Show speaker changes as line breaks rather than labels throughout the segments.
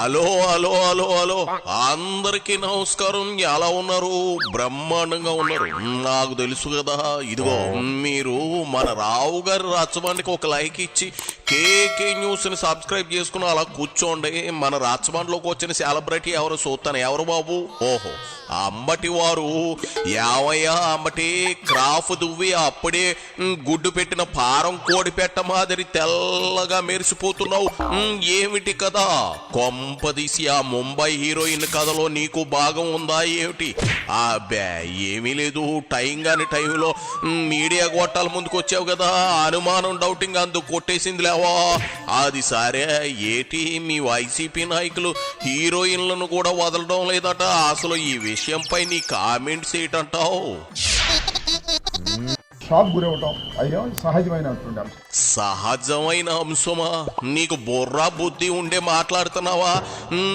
Hello hello hello hello అందరికీ నమస్కారం. ఎలా ఉన్నారు? బ్రహ్మాండంగా ఉన్నారు. నాకు తెలుసు కదా. ఇదిగో మీరు మన రావు గారి రాచబండికి ఒక లైక్ ఇచ్చి కేకే న్యూస్ ని సబ్స్క్రైబ్ చేసుకుని అలా కూర్చోండి. మన రాచబండిలోకి వచ్చిన సెలబ్రిటీ ఎవరు చూస్తాను. ఎవరు బాబు? ఓహో, అంబటి వారు. యావయ్యా అంబటి, క్రాఫ్ దువ్వి అప్పుడే గుడ్డు పెట్టిన పారం కోడి పెట్ట మాదిరి తెల్లగా మెరిసిపోతున్నావు. ఏమిటి కదా? కొంపదీసి ఆ ముంబై హీరోయిన్ కథలో నీకు భాగం ఉందా ఏమిటి? అబ్బే ఏమీ లేదు. టైం కాని టైంలో మీడియా గొట్టాల ముందుకు వచ్చావు కదా, అనుమానం డౌటింగ్ అందుకు కొట్టేసింది లేవా? అది సరే, ఏటి మీ వైసీపీ నాయకులు హీరోయిన్లను కూడా వదలడం లేదట. అసలు ఈ విషయంపై నీ కామెంట్స్ ఏంటంటావు?
షాక్ గురవటం అయ్యో సహజమైన
సహజమైన అంశమా? నీకు బుర్రా బుద్ధి ఉండే మాట్లాడుతున్నావా?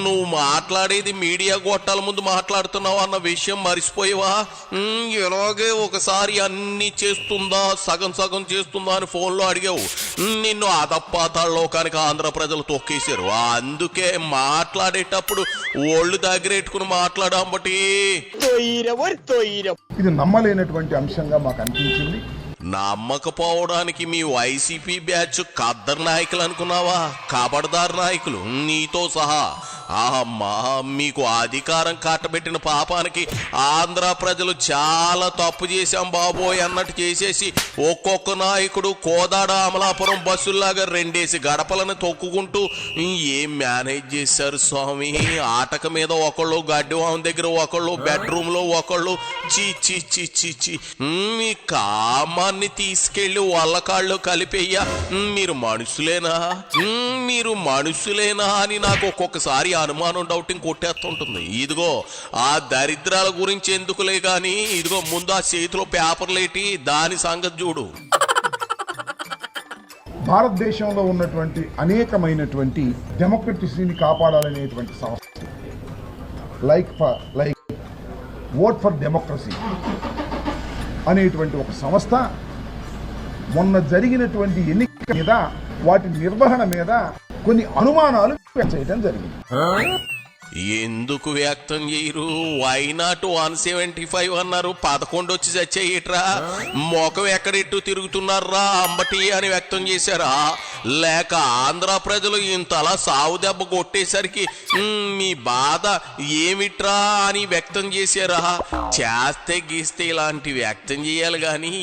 నువ్వు మాట్లాడేది మీడియా గొట్టాల ముందు మాట్లాడుతున్నావా అన్న విషయం మరిచిపోయావా? ఇలాగే ఒకసారి అన్ని చేస్తుందా, సగం సగం చేస్తుందా అని ఫోన్లో అడిగావు. నిన్ను అదప్పాతాళ లోకానికి ఆంధ్ర ప్రజలు తొక్కేశారు. అందుకే మాట్లాడేటప్పుడు ఒళ్ళు దగ్గరెట్టుకుని మాట్లాడాంబటి.
ఇది నమ్మలేనటువంటి అంశంగా మాకు అనిపించింది.
నమ్మకపోవడానికి మీ వైసీపీ బ్యాచ్ ఖద్దర్ నాయకులు అనుకున్నావా? కబడ్దార్ నాయకులు నీతో సహా. అమ్మా, మీకు అధికారం కట్టబెట్టిన పాపానికి ఆంధ్ర ప్రజలు చాలా తప్పు చేశాం బాబోయ్ అన్నట్టు చేసేసి ఒక్కొక్క నాయకుడు కోదాడ అమలాపురం బస్సుల్లాగా 2 గడపలను తొక్కుకుంటూ ఏం మేనేజ్ చేశారు స్వామి. ఆటక మీద ఒకళ్ళు, గడ్డివాం దగ్గర ఒకళ్ళు, బెడ్రూమ్ లో ఒకళ్ళు. చీ చీ చీ చీ చీ. మీ కామాన్ని తీసుకెళ్లి వల్లకాళ్ళు కలిపేయ్యా. మీరు మనుషులేనా? మీరు మనుషులేనా అని నాకు ఒక్కొక్కసారి అనుమానం డౌటింగ్ కొట్టేస్తుంటుంది. ఇదిగో ఆ దరిద్రాల గురించి ఎందుకులే గాని, ఇదిగో ముందు ఆ చేతిలో పేపర్లేటి దాని సంగతి చూడు.
భారతదేశంలో ఉన్నటువంటి అనేకమైనటువంటి డెమోక్రసీని కాపాడాలనేటువంటి సంస్థ లైక్ ఓట్ ఫర్ డెమోక్రసీ అనేటువంటి ఒక సంస్థ మొన్న జరిగినటువంటి ఎన్నికల మీద, వాటి నిర్వహణ మీద కొన్ని అనుమానాలు చేయడం జరిగింది.
ఎందుకు వ్యక్తం చేయరు? వై నాట్ 175 అన్నారు, 11 వచ్చి చచ్చేయట్రా. మొఖం ఎక్కడెట్టు తిరుగుతున్నారా అంబటి అని వ్యక్తం చేశారా? లేక ఆంధ్ర ప్రజలు ఇంతలా సావు దెబ్బ కొట్టేసరికి మీ బాధ ఏమిట్రా అని వ్యక్తం చేశారా? చేస్తే గీస్తే ఇలాంటి వ్యక్తం చేయాలి గాని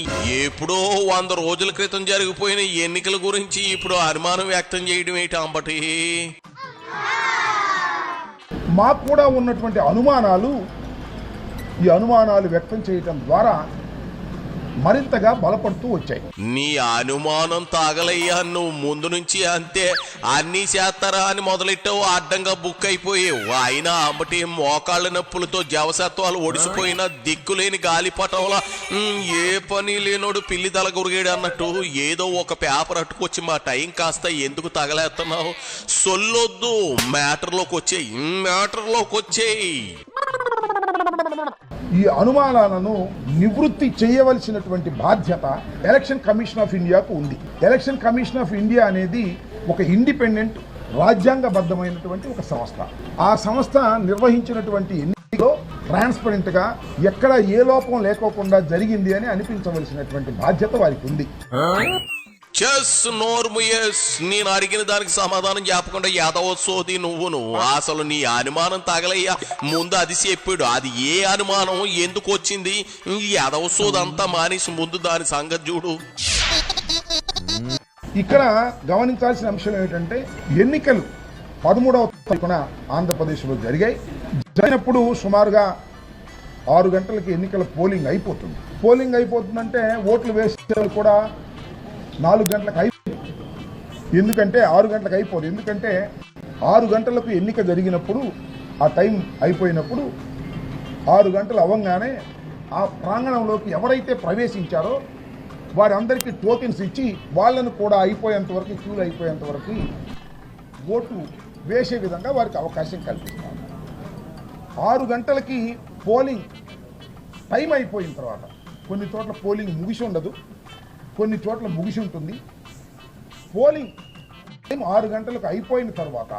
ఎప్పుడో 100 రోజుల క్రితం జరిగిపోయిన ఎన్నికల గురించి ఇప్పుడు అనుమానం వ్యక్తం చేయడం ఏంటి అంబటి?
మాకు కూడా ఉన్నటువంటి అనుమానాలు, ఈ అనుమానాలు వ్యక్తం చేయటం ద్వారా మరింతగా బలపడుతూ వచ్చాయి.
నీ అనుమానం తాగలయ్యా. నువ్వు ముందు నుంచి అంతే, అన్నీ చేస్తారా అని మొదలెట్టావు, అడ్డంగా బుక్ అయిపోయావు. అయినా అమ్మటి మోకాళ్ళ నొప్పులతో జవసత్వాలు ఒడిసిపోయిన దిక్కులేని గాలిపటంలా ఏ పని లేనోడు పిల్లి తల గురిగాడు అన్నట్టు ఏదో ఒక పేపర్ అట్టుకొచ్చి మా టైం కాస్త ఎందుకు తగలేస్తున్నావు? సొల్లొద్దు, మ్యాటర్లోకి వచ్చేయి.
ఈ అనుమానాలను నివృత్తి చేయవలసినటువంటి బాధ్యత ఎలక్షన్ కమిషన్ ఆఫ్ ఇండియాకు ఉంది. ఎలక్షన్ కమిషన్ ఆఫ్ ఇండియా అనేది ఒక ఇండిపెండెంట్, రాజ్యాంగబద్ధమైనటువంటి ఒక సంస్థ. ఆ సంస్థ నిర్వహించినటువంటి ఎన్నికల్లో ట్రాన్స్పరెంట్ గా ఎక్కడ ఏ లోపం లేకోకుండా జరిగింది అని అనిపించవలసినటువంటి బాధ్యత వారికి ఉంది.
నేను అడిగిన దానికి సమాధానం చెప్పకుండా యాదవ సోది నువ్వును. అసలు నీ అనుమానం తగలయ్యా. ముందు అది చెప్పాడు, అది ఏ అనుమానం, ఎందుకు వచ్చింది? యాదవ సోది అంతా మానేసి ముందు దాని సంగతి చూడు.
ఇక్కడ గమనించాల్సిన అంశం ఏమిటంటే, ఎన్నికలు 13వ తారీఖున ఆంధ్రప్రదేశ్లో జరిగినప్పుడు సుమారుగా 6 గంటలకి ఎన్నికల పోలింగ్ అయిపోతుందంటే ఓట్లు వేసే కూడా 4 గంటలకు అయిపోతుంది. ఎందుకంటే 6 గంటలకు అయిపోదు. ఎందుకంటే 6 గంటలకు ఎన్నిక జరిగినప్పుడు, ఆ టైం అయిపోయినప్పుడు 6 గంటలు అవ్వగానే ఆ ప్రాంగణంలోకి ఎవరైతే ప్రవేశించారో వారందరికీ టోకెన్స్ ఇచ్చి వాళ్ళను కూడా అయిపోయేంత వరకు, క్యూలు అయిపోయేంత వరకు ఓటు వేసే విధంగా వారికి అవకాశం కల్పిస్తారు. 6 గంటలకి పోలింగ్ టైం అయిపోయిన తర్వాత కొన్ని చోట్ల పోలింగ్ ముగిసి ఉండదు, కొన్ని చోట్ల ముగిసి ఉంటుంది. పోలింగ్ టైం 6 గంటలకు అయిపోయిన తర్వాత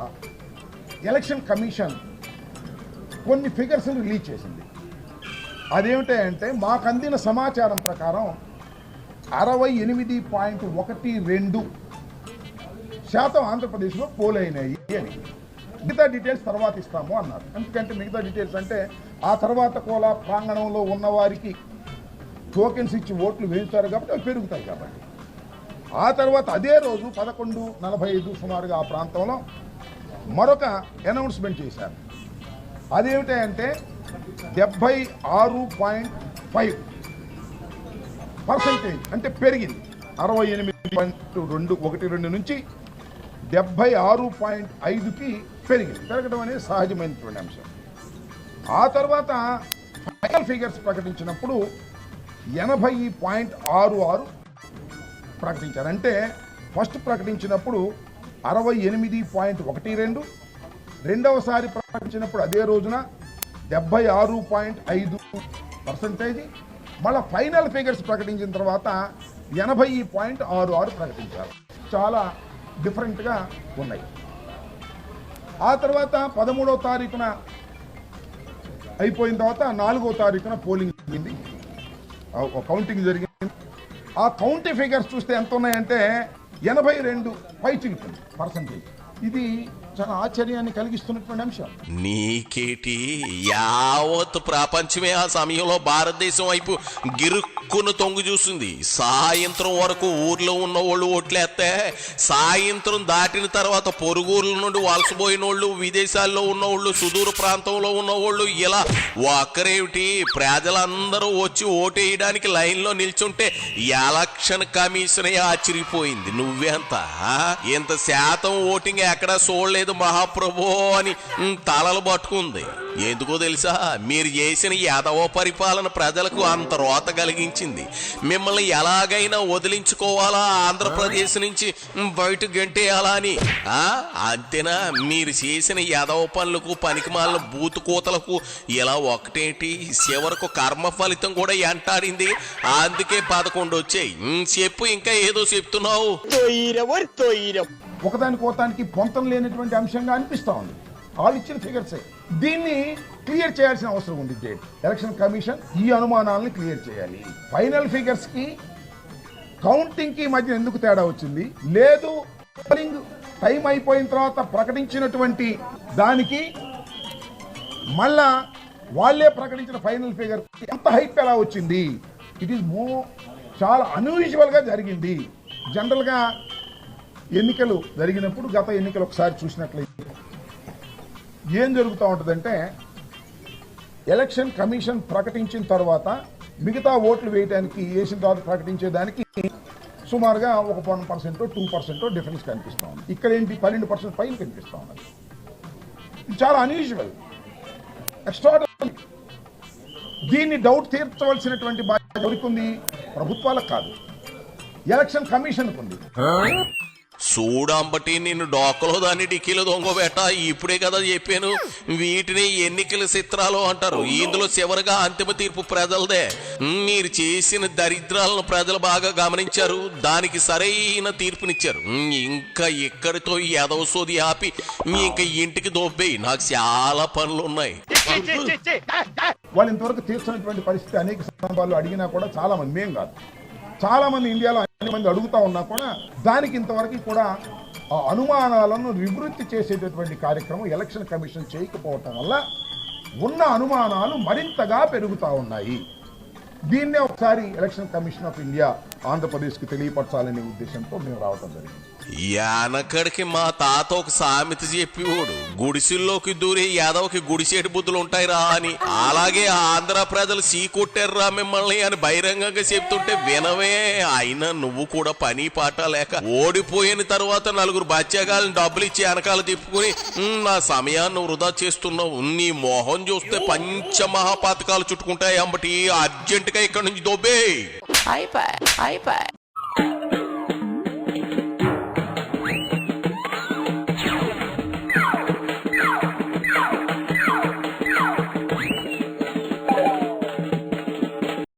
ఎలక్షన్ కమిషన్ కొన్ని ఫిగర్స్ రిలీజ్ చేసింది. అదేమిటంటే మాకు అందిన సమాచారం ప్రకారం 68.12% ఆంధ్రప్రదేశ్లో పోలైనాయి అని. మిగతా డీటెయిల్స్ తర్వాత ఇస్తాము అన్నారు. ఎందుకంటే మిగతా డీటెయిల్స్ అంటే ఆ తర్వాత కూడా ప్రాంగణంలో ఉన్నవారికి టోకెన్స్ ఇచ్చి ఓట్లు వేయించారు కాబట్టి అవి పెరుగుతాయి కాబట్టి. ఆ తర్వాత అదే రోజు 11:45 సుమారుగా ఆ ప్రాంతంలో మరొక అనౌన్స్మెంట్ చేశారు. అదేమిటంటే 76.5% అంటే పెరిగింది. 68.12 నుంచి 76.5కి పెరిగింది. పెరగడం అనేది సహజమైనటువంటి అంశం. ఆ తర్వాత ఫైనల్ ఫిగర్స్ ప్రకటించినప్పుడు 80.66 ప్రకటించారు. అంటే ఫస్ట్ ప్రకటించినప్పుడు 68.12, రెండవసారి ప్రకటించినప్పుడు అదే రోజున 76.5%, మళ్ళీ ఫైనల్ ఫిగర్స్ ప్రకటించిన తర్వాత 80.66 ప్రకటించారు. చాలా డిఫరెంట్గా ఉన్నాయి. ఆ తర్వాత 13వ తారీఖున అయిపోయిన తర్వాత 4వ తారీఖున పోలింగ్ జరిగింది, కౌంటింగ్ జరిగింది. ఆ కౌంటింగ్ ఫిగర్స్ చూస్తే ఎంత ఉన్నాయంటే 82 పైచిలుకుంది%. ఇది చాలా ఆశ్చర్యాన్ని కలిగిస్తున్నటువంటి అంశం.
నీకేటి యావత్ ప్రపంచమే ఆ సమయంలో భారతదేశం వైపు గిరుక్కును తొంగు చూసింది. సాయంత్రం వరకు ఊర్లో ఉన్న వాళ్ళు ఓట్లేస్తే సాయంత్రం దాటిన తర్వాత పొరుగుర్ల నుండి వలసపోయిన వాళ్ళు, విదేశాల్లో ఉన్నవాళ్ళు, సుదూర ప్రాంతంలో ఉన్నవాళ్ళు ఇలా ఒక్కరేమిటి ప్రజలందరూ వచ్చి ఓటేయడానికి లైన్లో నిల్చుంటే ఎలక్షన్ కమిషన్ ఆశ్చర్యపోయింది. నువ్వెంత ఇంత శాతం ఓటింగ్ ఎక్కడా చూడలేదు మహాప్రభు అని తలలు పట్టుకుంది. ఎందుకో తెలుసా, మీరు చేసిన యాదవ పరిపాలన ప్రజలకు అంత రోత కలిగించింది. మిమ్మల్ని ఎలాగైనా వదిలించుకోవాలా, ఆంధ్రప్రదేశ్ నుంచి బయట గంటేయాలా అని. అంతేనా, మీరు చేసిన యాదవ పనులకు, పనికిమాలిన బూతు కోతలకు ఇలా ఒకటేంటి చివరకు కర్మ ఫలితం కూడా ఎంటాడింది. అందుకే 11 వచ్చాయి. చెప్పు, ఇంకా ఏదో చెప్తున్నావు.
ఒకదానికి పొంతం లేనటువంటి అంశంగా అనిపిస్తా ఉంది. వాళ్ళు ఇచ్చిన ఫిగర్సే. దీన్ని క్లియర్ చేయాల్సిన అవసరం ఉంది. ఎలక్షన్ కమిషన్ ఈ అనుమానాలను క్లియర్ చేయాలి. ఫైనల్ ఫిగర్స్ కి కౌంటింగ్ కి మధ్య ఎందుకు తేడా వచ్చింది, లేదు పోలింగ్ టైం అయిపోయిన తర్వాత ప్రకటించినటువంటి దానికి మళ్ళా వాళ్ళే ప్రకటించిన ఫైనల్ ఫిగర్ ఎంత హైప్ ఎలా వచ్చింది. ఇట్ ఈస్ చాలా అన్యూజువల్ గా జరిగింది. జనరల్ గా ఎన్నికలు జరిగినప్పుడు, గత ఎన్నికలు ఒకసారి చూసినట్లయితే ఏం జరుగుతూ ఉంటుందంటే, ఎలక్షన్ కమిషన్ ప్రకటించిన తర్వాత మిగతా ఓట్లు వేయడానికి వేసిన తర్వాత ప్రకటించేదానికి సుమారుగా 1% 2% డిఫరెన్స్ కనిపిస్తూ ఉంది. ఇక్కడ ఏంటి 12% పైన కనిపిస్తూ ఉన్నది. ఇది చాలా అన్యూజువల్, ఎక్స్ట్రార్డినరీ. దీన్ని డౌట్ తీర్చవలసినటువంటి బాధ్యత ఎవరికి ఉంది? ప్రభుత్వాలకు కాదు, ఎలక్షన్ కమిషన్కు ఉంది.
చూడంబట్టి నిన్ను డోకలో దాన్ని డిక్కీలో దొంగబెట్ట. ఇప్పుడే కదా చెప్పాను, వీటిని ఎన్నికల చిత్రాలు అంటారు. ఇందులో చివరిగా అంతిమ తీర్పు ప్రజలదే. మీరు చేసిన దరిద్రాలను ప్రజలు బాగా గమనించారు, దానికి సరైన తీర్పునిచ్చారు. ఇంకా ఇక్కడితో ఎదవ సోది ఆపి ఇంకా ఇంటికి దొబ్బేయి, నాకు చాలా పనులు ఉన్నాయి.
వాళ్ళు ఇంతవరకు తీర్చినటువంటి పరిస్థితి అనేక సందర్భాల్లో అడిగినా కూడా చాలా మంది, మేం కాదు, చాలా మంది ఇండియాలో అన్ని మంది అడుగుతా ఉన్నా కూడా దానికి ఇంతవరకు కూడా ఆ అనుమానాలను నివృత్తి చేసేటటువంటి కార్యక్రమం ఎలక్షన్ కమిషన్ చేయకపోవటం వల్ల ఉన్న అనుమానాలు మరింతగా పెరుగుతూ ఉన్నాయి. దీన్నే ఒకసారి ఎలక్షన్ కమిషన్ ఆఫ్ ఇండియా ఆంధ్రప్రదేశ్కి తెలియపరచాలనే ఉద్దేశంతో మేము రావడం జరిగింది.
యానక్కడికి మా తాత ఒక సామెత చెప్పేవాడు, గుడిసెల్లోకి దూరే యాదవకి గుడిసేటి బుద్ధులు ఉంటాయిరా అని. అలాగే ఆంధ్ర ప్రజలు సీకొట్టారురా మిమ్మల్ని అని బహిరంగంగా చెప్తుంటే వినవే. అయినా నువ్వు కూడా పని పాట లేక ఓడిపోయిన తర్వాత 4 బచ్చగాళ్ళని డబ్బులు ఇచ్చి వెనకాల తిప్పుకుని నా సమయాన్ని వృధా చేస్తున్నావు. నీ మొహం చూస్తే పంచమహాపాతకాలు చుట్టుకుంటాయి అంబటి. అర్జెంటుగా ఇక్కడ నుంచి దొబ్బే.